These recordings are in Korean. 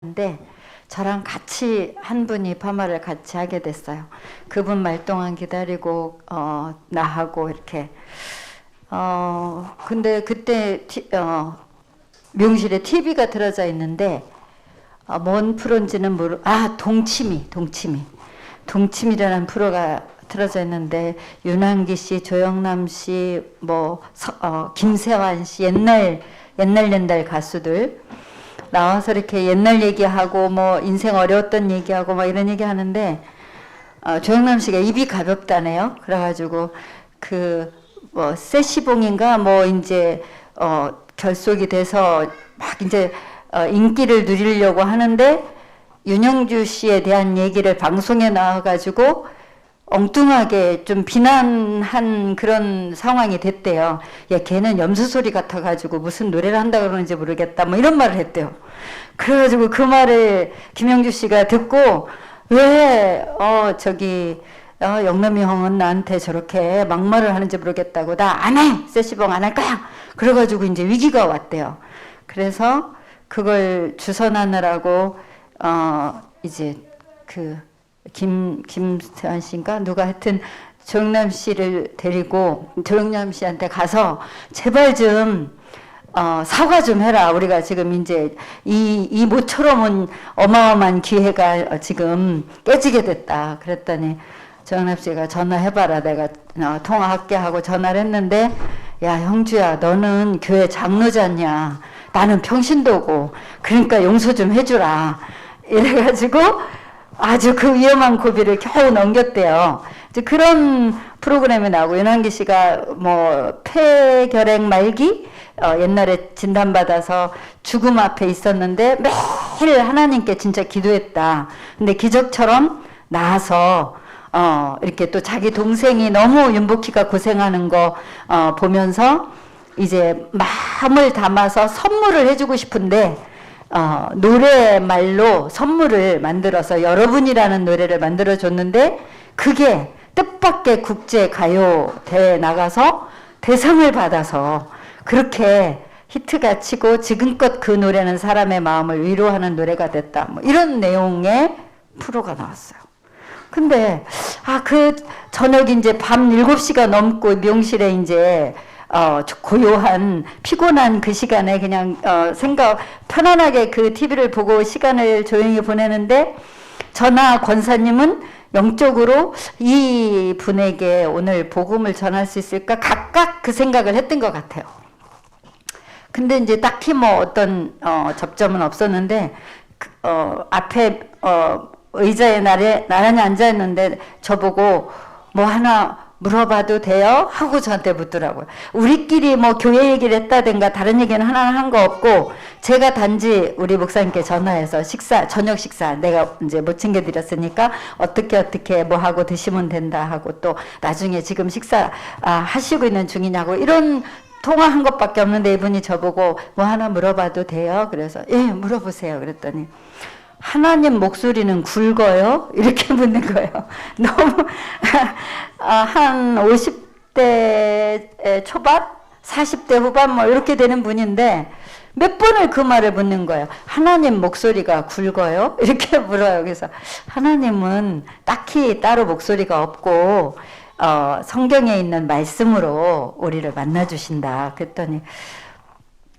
근데 저랑 같이 한 분이 파마를 같이 하게 됐어요. 그분 말 동안 기다리고 나하고 이렇게 근데 그때 미용실에 TV가 틀어져 있는데 뭔 프로인지는 동치미라는 프로가 틀어져 있는데 윤한기 씨, 조영남 씨, 김세환 씨 옛날 가수들 나와서 이렇게 옛날 얘기하고 인생 어려웠던 얘기하고 이런 얘기 하는데 조영남 씨가 입이 가볍다네요. 그래가지고 세시봉인가 이제 결속이 돼서 막 이제 인기를 누리려고 하는데 윤영주 씨에 대한 얘기를 방송에 나와가지고 엉뚱하게 좀 비난한 그런 상황이 됐대요. 야, 걔는 염소소리 같아가지고 무슨 노래를 한다 그러는지 모르겠다. 이런 말을 했대요. 그래가지고 그 말을 김영주 씨가 듣고 왜 영남이 형은 나한테 저렇게 막말을 하는지 모르겠다고 나 안 해! 세시봉 안 할 거야! 그래가지고 이제 위기가 왔대요. 그래서 그걸 주선하느라고 이제 김세환 씨인가 누가 하여튼 조영남 씨를 데리고 조영남 씨한테 가서 제발 좀 사과 좀 해라. 우리가 지금 이제 이 모처럼 온 어마어마한 기회가 지금 깨지게 됐다. 그랬더니 조영남 씨가 전화해봐라. 내가 통화할게 하고 전화를 했는데 야 형주야 너는 교회 장로잖냐. 나는 평신도고 그러니까 용서 좀 해주라. 이래가지고 아주 그 위험한 고비를 겨우 넘겼대요. 이제 그런 프로그램이 나오고 윤한기 씨가 폐결핵 말기 옛날에 진단받아서 죽음 앞에 있었는데 매일 하나님께 진짜 기도했다. 근데 기적처럼 나아서 이렇게 또 자기 동생이 너무 윤복희가 고생하는 거 보면서 이제 마음을 담아서 선물을 해주고 싶은데 노래말로 선물을 만들어서 여러분이라는 노래를 만들어줬는데 그게 뜻밖의 국제가요대회에 나가서 대상을 받아서 그렇게 히트가 치고 지금껏 그 노래는 사람의 마음을 위로하는 노래가 됐다. 이런 내용의 프로가 나왔어요. 근데 그 저녁 이제 밤 7시가 넘고 미용실에 이제 고요한 피곤한 그 시간에 그냥 편안하게 그 TV를 보고 시간을 조용히 보내는데 저나 권사님은 영적으로 이 분에게 오늘 복음을 전할 수 있을까 각각 그 생각을 했던 것 같아요. 근데 이제 딱히 어떤 접점은 없었는데 앞에 의자에 나란히 앉아있는데 저보고 하나 물어봐도 돼요? 하고 저한테 묻더라고요. 우리끼리 교회 얘기를 했다든가 다른 얘기는 하나는 한 거 없고 제가 단지 우리 목사님께 전화해서 저녁 식사 내가 이제 못 챙겨드렸으니까 어떻게 하고 드시면 된다 하고 또 나중에 지금 식사 하시고 있는 중이냐고 이런 통화한 것밖에 없는데 이분이 저보고 하나 물어봐도 돼요? 그래서 예 물어보세요. 그랬더니 하나님 목소리는 굵어요? 이렇게 묻는 거예요. 너무 한 50대 초반? 40대 후반 이렇게 되는 분인데 몇 번을 그 말을 묻는 거예요. 하나님 목소리가 굵어요? 이렇게 물어요. 그래서 하나님은 딱히 따로 목소리가 없고 성경에 있는 말씀으로 우리를 만나주신다. 그랬더니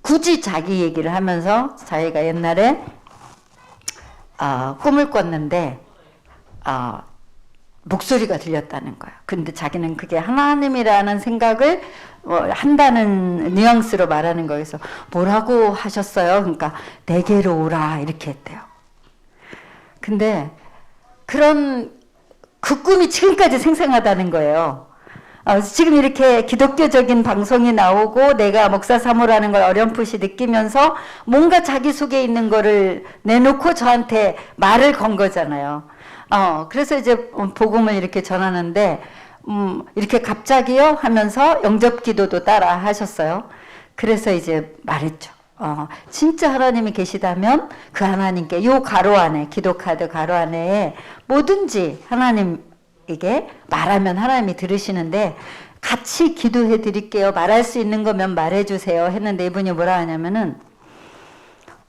굳이 자기 얘기를 하면서 자기가 옛날에 꿈을 꿨는데 목소리가 들렸다는 거예요. 근데 자기는 그게 하나님이라는 생각을 한다는 뉘앙스로 말하는 거여서 뭐라고 하셨어요? 그러니까 내게로 오라 이렇게 했대요. 근데 그 꿈이 지금까지 생생하다는 거예요. 지금 이렇게 기독교적인 방송이 나오고 내가 목사 사모라는 걸 어렴풋이 느끼면서 뭔가 자기 속에 있는 거를 내놓고 저한테 말을 건 거잖아요. 그래서 이제 복음을 이렇게 전하는데 이렇게 갑자기요 하면서 영접 기도도 따라 하셨어요. 그래서 이제 말했죠. 진짜 하나님이 계시다면 그 하나님께 요 가로 안에 기도카드 가로 안에 뭐든지 하나님에게 말하면 하나님이 들으시는데 같이 기도해 드릴게요. 말할 수 있는 거면 말해 주세요 했는데 이분이 뭐라 하냐면은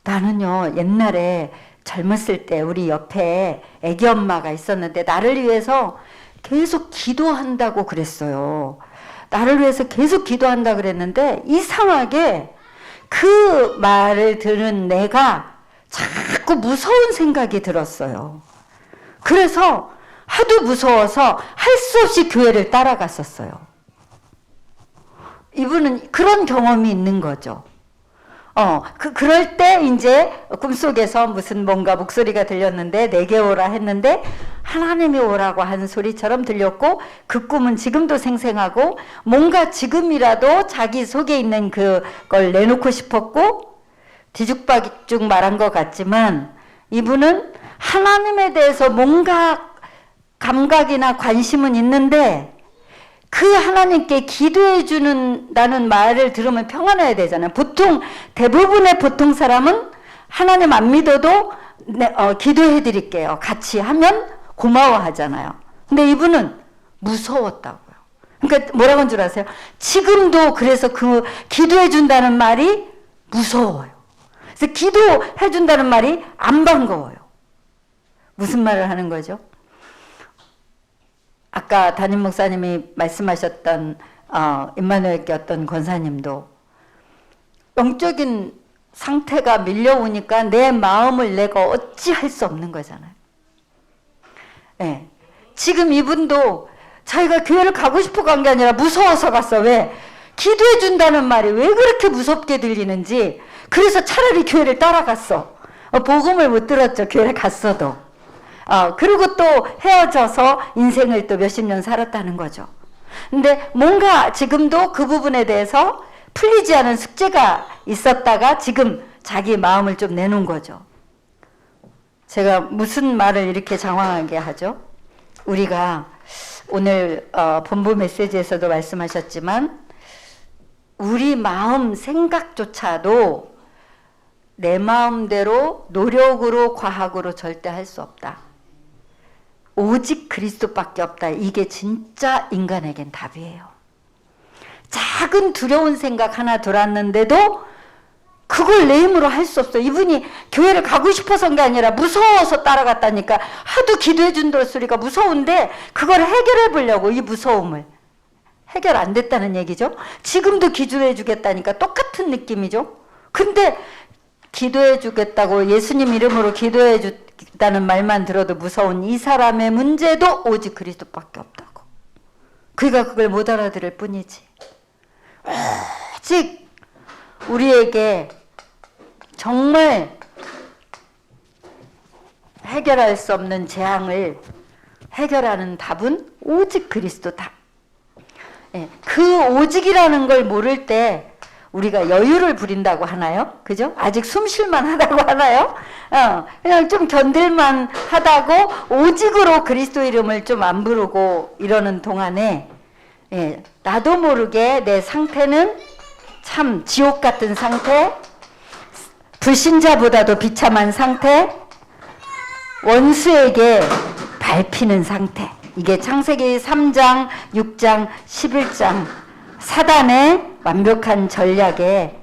나는요 옛날에 젊었을 때 우리 옆에 애기 엄마가 있었는데 나를 위해서 계속 기도한다고 그랬어요. 나를 위해서 계속 기도한다 그랬는데 이상하게 그 말을 들은 내가 자꾸 무서운 생각이 들었어요. 그래서 하도 무서워서 할 수 없이 교회를 따라갔었어요. 이분은 그런 경험이 있는 거죠. 그럴 때 이제 꿈속에서 무슨 뭔가 목소리가 들렸는데 내게 오라 했는데 하나님이 오라고 하는 소리처럼 들렸고 그 꿈은 지금도 생생하고 뭔가 지금이라도 자기 속에 있는 그걸 내놓고 싶었고 뒤죽박죽 말한 것 같지만 이분은 하나님에 대해서 뭔가 감각이나 관심은 있는데 그 하나님께 기도해 주는다는 말을 들으면 평안해야 되잖아요. 대부분의 보통 사람은 하나님 안 믿어도 기도해 드릴게요. 같이 하면 고마워하잖아요. 근데 이분은 무서웠다고요. 그러니까 뭐라고 한 줄 아세요? 지금도 그래서 그 기도해 준다는 말이 무서워요. 그래서 기도해 준다는 말이 안 반가워요. 무슨 말을 하는 거죠? 아까 담임 목사님이 말씀하셨던 임마누엘교회 어떤 권사님도 영적인 상태가 밀려오니까 내 마음을 내가 어찌할 수 없는 거잖아요. 네. 지금 이분도 자기가 교회를 가고 싶어 간 게 아니라 무서워서 갔어. 왜? 기도해 준다는 말이 왜 그렇게 무섭게 들리는지 그래서 차라리 교회를 따라갔어. 복음을 못 들었죠. 교회를 갔어도. 그리고 또 헤어져서 인생을 또 몇십 년 살았다는 거죠. 근데 뭔가 지금도 그 부분에 대해서 풀리지 않은 숙제가 있었다가 지금 자기 마음을 좀 내놓은 거죠. 제가 무슨 말을 이렇게 장황하게 하죠? 우리가 오늘 본부 메시지에서도 말씀하셨지만 우리 마음 생각조차도 내 마음대로 노력으로 과학으로 절대 할 수 없다. 오직 그리스도밖에 없다. 이게 진짜 인간에겐 답이에요. 작은 두려운 생각 하나 들었는데도 그걸 내 힘으로 할 수 없어. 이분이 교회를 가고 싶어서인 게 아니라 무서워서 따라갔다니까. 하도 기도해 준다는 소리가 무서운데 그걸 해결해 보려고 이 무서움을. 해결 안 됐다는 얘기죠. 지금도 기도해 주겠다니까 똑같은 느낌이죠. 근데 기도해 주겠다고 예수님 이름으로 기도해 주겠다는 말만 들어도 무서운 이 사람의 문제도 오직 그리스도밖에 없다고. 그가 그걸 못 알아들을 뿐이지. 오직 우리에게 정말 해결할 수 없는 재앙을 해결하는 답은 오직 그리스도다. 그 오직이라는 걸 모를 때 우리가 여유를 부린다고 하나요? 그죠? 아직 숨 쉴만 하다고 하나요? 그냥 좀 견딜만 하다고 오직으로 그리스도 이름을 좀 안 부르고 이러는 동안에 나도 모르게 내 상태는 참 지옥 같은 상태, 불신자보다도 비참한 상태, 원수에게 밟히는 상태. 이게 창세기 3장, 6장, 11장 사단의 완벽한 전략에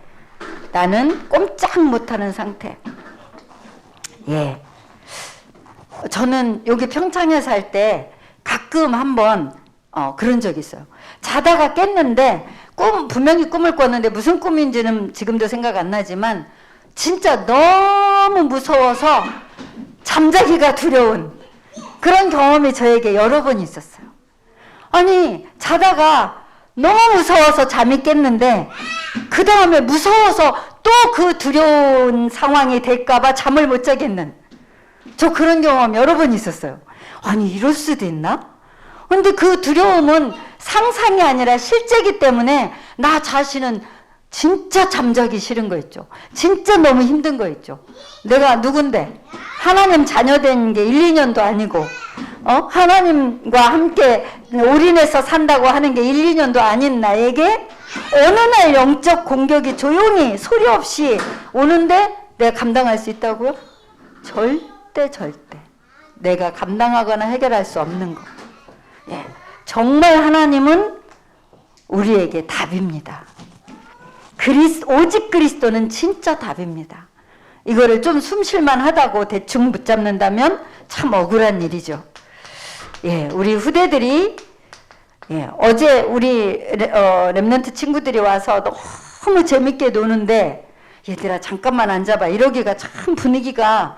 나는 꼼짝 못하는 상태. 저는 여기 평창에 살 때 가끔 한번 그런 적이 있어요. 자다가 깼는데 분명히 꿈을 꿨는데 무슨 꿈인지는 지금도 생각 안 나지만 진짜 너무 무서워서 잠자기가 두려운 그런 경험이 저에게 여러 번 있었어요. 아니 자다가 너무 무서워서 잠이 깼는데 그 다음에 무서워서 또 그 두려운 상황이 될까봐 잠을 못 자겠는 저 그런 경험 여러 번 있었어요. 아니 이럴 수도 있나? 근데 그 두려움은 상상이 아니라 실제이기 때문에 나 자신은 진짜 잠자기 싫은 거 있죠. 진짜 너무 힘든 거 있죠. 내가 누군데 하나님 자녀된 게 1, 2년도 아니고 하나님과 함께 올인해서 산다고 하는 게 1, 2년도 아닌 나에게 어느 날 영적 공격이 조용히 소리 없이 오는데 내가 감당할 수 있다고요? 절대 내가 감당하거나 해결할 수 없는 거. 정말 하나님은 우리에게 답입니다. 오직 그리스도는 진짜 답입니다. 이거를 좀 숨쉴만 하다고 대충 붙잡는다면 참 억울한 일이죠. 예, 우리 후대들이 어제 우리 랩런트 친구들이 와서 너무 재밌게 노는데 얘들아 잠깐만 앉아봐 이러기가 참 분위기가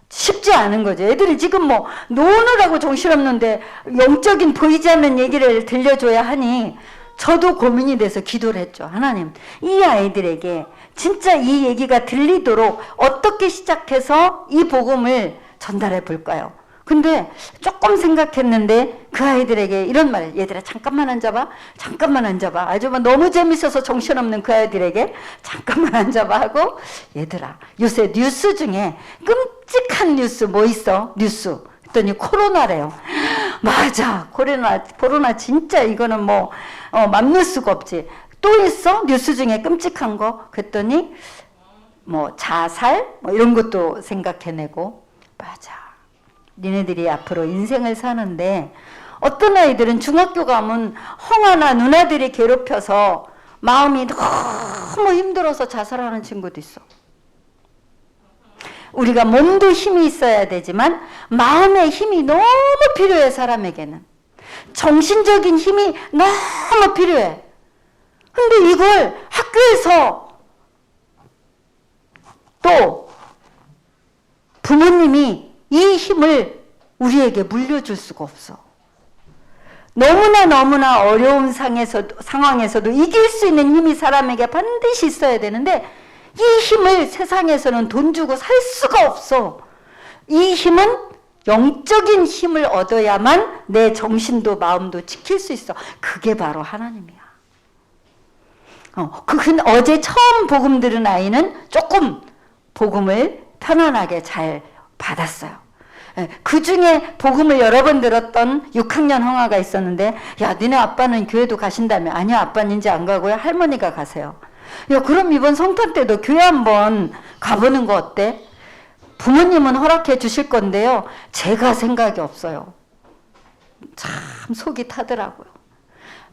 쉽지 않은 거죠. 애들이 지금 뭐 노느라고 정신없는데 영적인 보이지 않는 얘기를 들려줘야 하니 저도 고민이 돼서 기도를 했죠. 하나님, 이 아이들에게 진짜 이 얘기가 들리도록 어떻게 시작해서 이 복음을 전달해 볼까요? 근데 조금 생각했는데 그 아이들에게 이런 말을, 얘들아 잠깐만 앉아봐, 잠깐만 앉아봐. 아주 너무 재밌어서 정신없는 그 아이들에게 잠깐만 앉아봐 하고, 얘들아 요새 뉴스 중에 끔찍한 뉴스 뭐 있어? 뉴스 했더니 코로나래요. 맞아, 코로나 진짜 이거는 뭐 맘놓을 수가 없지. 또 있어? 뉴스 중에 끔찍한 거? 그랬더니 뭐 자살 뭐 이런 것도 생각해내고, 맞아, 니네들이 앞으로 인생을 사는데 어떤 아이들은 중학교 가면 형아나 누나들이 괴롭혀서 마음이 너무 힘들어서 자살하는 친구도 있어. 우리가 몸도 힘이 있어야 되지만 마음의 힘이 너무 필요해. 사람에게는 정신적인 힘이 너무 필요해. 근데 이걸 학교에서 또 부모님이 이 힘을 우리에게 물려줄 수가 없어. 너무나 어려운 상황에서도 이길 수 있는 힘이 사람에게 반드시 있어야 되는데 이 힘을 세상에서는 돈 주고 살 수가 없어. 이 힘은 영적인 힘을 얻어야만 내 정신도 마음도 지킬 수 있어. 그게 바로 하나님이야. 어제 처음 복음 들은 아이는 조금 복음을 편안하게 잘 받았어요. 그 중에 복음을 여러 번 들었던 6학년 형아가 있었는데, 야, 니네 아빠는 교회도 가신다며? 아니요, 아빠는 이제 안 가고요. 할머니가 가세요. 야, 그럼 이번 성탄 때도 교회 한번 가보는 거 어때? 부모님은 허락해 주실 건데요. 제가 생각이 없어요. 참 속이 타더라고요.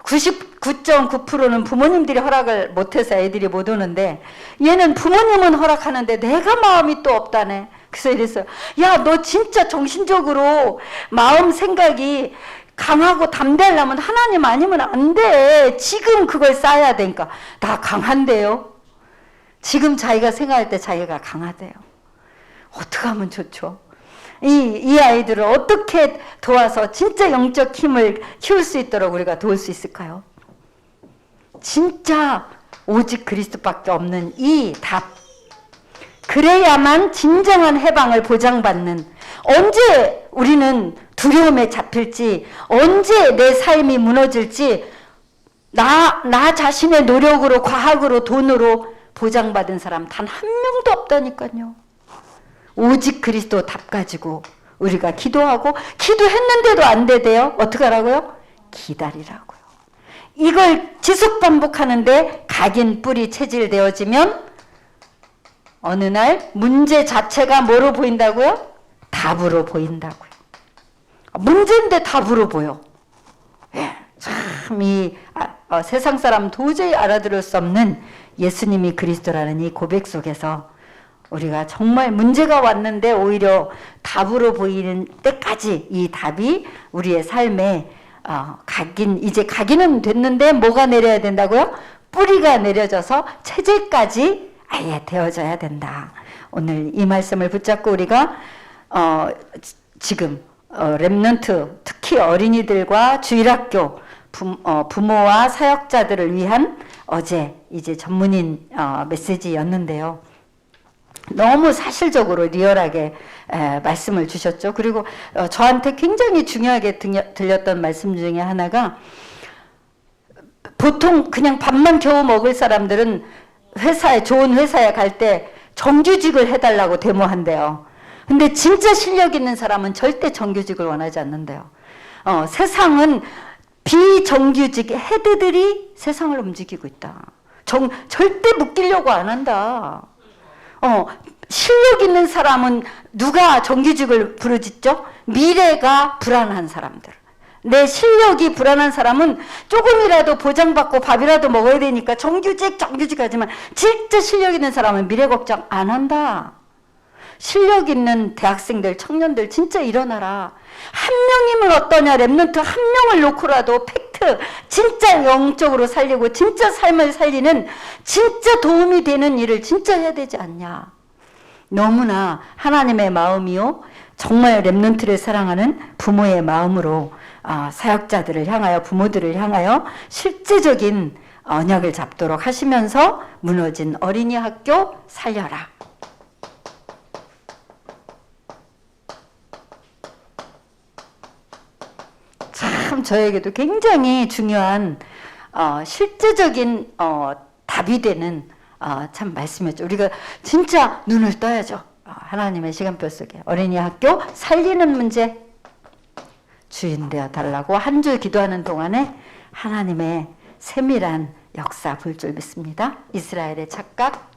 99.9%는 부모님들이 허락을 못해서 애들이 못 오는데, 얘는 부모님은 허락하는데 내가 마음이 또 없다네. 그래서 이랬어요. 야, 너 진짜 정신적으로 마음 생각이 강하고 담대하려면 하나님 아니면 안 돼. 지금 그걸 쌓아야 되니까. 다 강한데요. 지금 자기가 생각할 때 자기가 강하대요. 어떻게 하면 좋죠? 이 아이들을 어떻게 도와서 진짜 영적 힘을 키울 수 있도록 우리가 도울 수 있을까요? 진짜 오직 그리스도밖에 없는 이 답. 그래야만 진정한 해방을 보장받는, 언제 우리는 두려움에 잡힐지, 언제 내 삶이 무너질지 나 자신의 노력으로, 과학으로, 돈으로 보장받은 사람 단 한 명도 없다니까요. 오직 그리스도 답 가지고 우리가 기도하고, 기도했는데도 안 되대요. 어떻게 하라고요? 기다리라고요. 이걸 지속 반복하는데 각인 뿌리 체질되어지면 어느 날 문제 자체가 뭐로 보인다고요? 답으로 보인다고요. 문제인데 답으로 보여. 예, 참 세상 사람 도저히 알아들을 수 없는 예수님이 그리스도라는 이 고백 속에서 우리가 정말 문제가 왔는데 오히려 답으로 보이는 때까지 이 답이 우리의 삶에 이제 각인은 됐는데 뭐가 내려야 된다고요? 뿌리가 내려져서 체질까지 아예 되어져야 된다. 오늘 이 말씀을 붙잡고 우리가 지금 렘넌트, 특히 어린이들과 주일학교 부모와 사역자들을 위한 어제 이제 전문인 메시지였는데요. 너무 사실적으로 리얼하게 말씀을 주셨죠. 그리고 저한테 굉장히 중요하게 들렸던 말씀 중에 하나가, 보통 그냥 밥만 겨우 먹을 사람들은 좋은 회사에 갈 때 정규직을 해달라고 데모한대요. 근데 진짜 실력 있는 사람은 절대 정규직을 원하지 않는데요. 세상은 비정규직 헤드들이 세상을 움직이고 있다. 절대 묶이려고 안 한다. 실력 있는 사람은 누가 정규직을 부르짖죠? 미래가 불안한 사람들. 내 실력이 불안한 사람은 조금이라도 보장받고 밥이라도 먹어야 되니까 정규직 하지만 진짜 실력 있는 사람은 미래 걱정 안 한다. 실력 있는 대학생들, 청년들 진짜 일어나라. 한 명이면 어떠냐. 랩런트 한 명을 놓고라도 팩트 진짜 영적으로 살리고 진짜 삶을 살리는 진짜 도움이 되는 일을 진짜 해야 되지 않냐. 너무나 하나님의 마음이요 정말 랩런트를 사랑하는 부모의 마음으로 사역자들을 향하여 부모들을 향하여 실제적인 언약을 잡도록 하시면서 무너진 어린이 학교 살려라. 참 저에게도 굉장히 중요한 실제적인 답이 되는 참 말씀이었죠. 우리가 진짜 눈을 떠야죠. 하나님의 시간표 속에 어린이 학교 살리는 문제 주인 되어 달라고 한 줄 기도하는 동안에 하나님의 세밀한 역사 볼 줄 믿습니다. 이스라엘의 착각.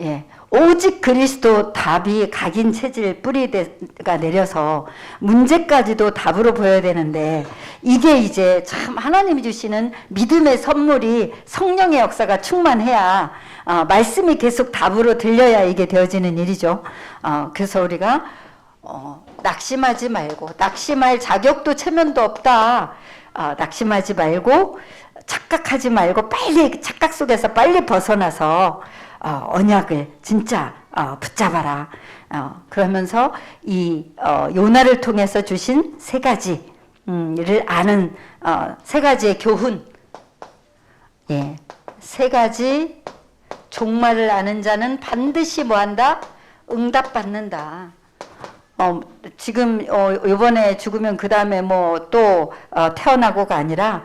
예, 오직 그리스도 답이 각인 체질 뿌리가 내려서 문제까지도 답으로 보여야 되는데 이게 이제 참 하나님이 주시는 믿음의 선물이 성령의 역사가 충만해야 말씀이 계속 답으로 들려야 이게 되어지는 일이죠. 그래서 우리가 낙심하지 말고 낙심할 자격도 체면도 없다. 낙심하지 말고 착각하지 말고 빨리 착각 속에서 빨리 벗어나서 언약을 진짜 붙잡아라. 그러면서 이 요나를 통해서 주신 세 가지를 아는 세 가지의 교훈. 예, 세 가지 종말을 아는 자는 반드시 뭐한다? 응답받는다. 지금 이번에 죽으면 그 다음에 뭐 또 태어나고가 아니라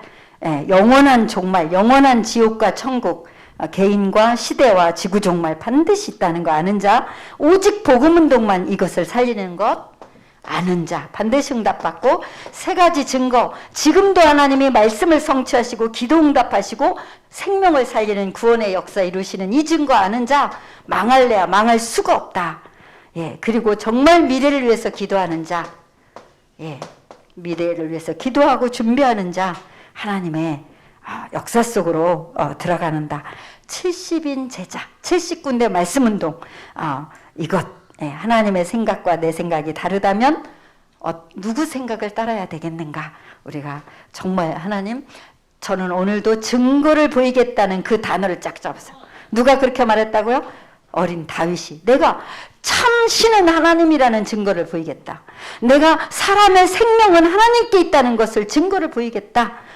영원한 종말, 영원한 지옥과 천국, 개인과 시대와 지구 종말 반드시 있다는 거 아는 자, 오직 복음운동만 이것을 살리는 것 아는 자 반드시 응답받고, 세 가지 증거, 지금도 하나님이 말씀을 성취하시고 기도 응답하시고 생명을 살리는 구원의 역사 이루시는 이 증거 아는 자, 망할래야 망할 수가 없다. 예, 그리고 정말 미래를 위해서 기도하는 자, 예, 미래를 위해서 기도하고 준비하는 자, 하나님의 역사 속으로 들어가는다. 70인 제자, 70군데 말씀운동, 이것, 예, 하나님의 생각과 내 생각이 다르다면 누구 생각을 따라야 되겠는가. 우리가 정말 하나님, 저는 오늘도 증거를 보이겠다는 그 단어를 짝 잡았어요. 누가 그렇게 말했다고요? 어린 다윗이. 내가 참 신은 하나님이라는 증거를 보이겠다. 내가 사람의 생명은 하나님께 있다는 것을 증거를 보이겠다.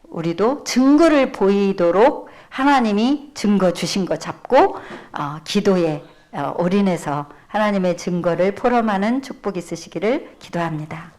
우리도 증거를 보이도록 하나님이 증거 주신 거 잡고 기도에 올인해서 하나님의 증거를 포럼하는 축복이 있으시기를 기도합니다.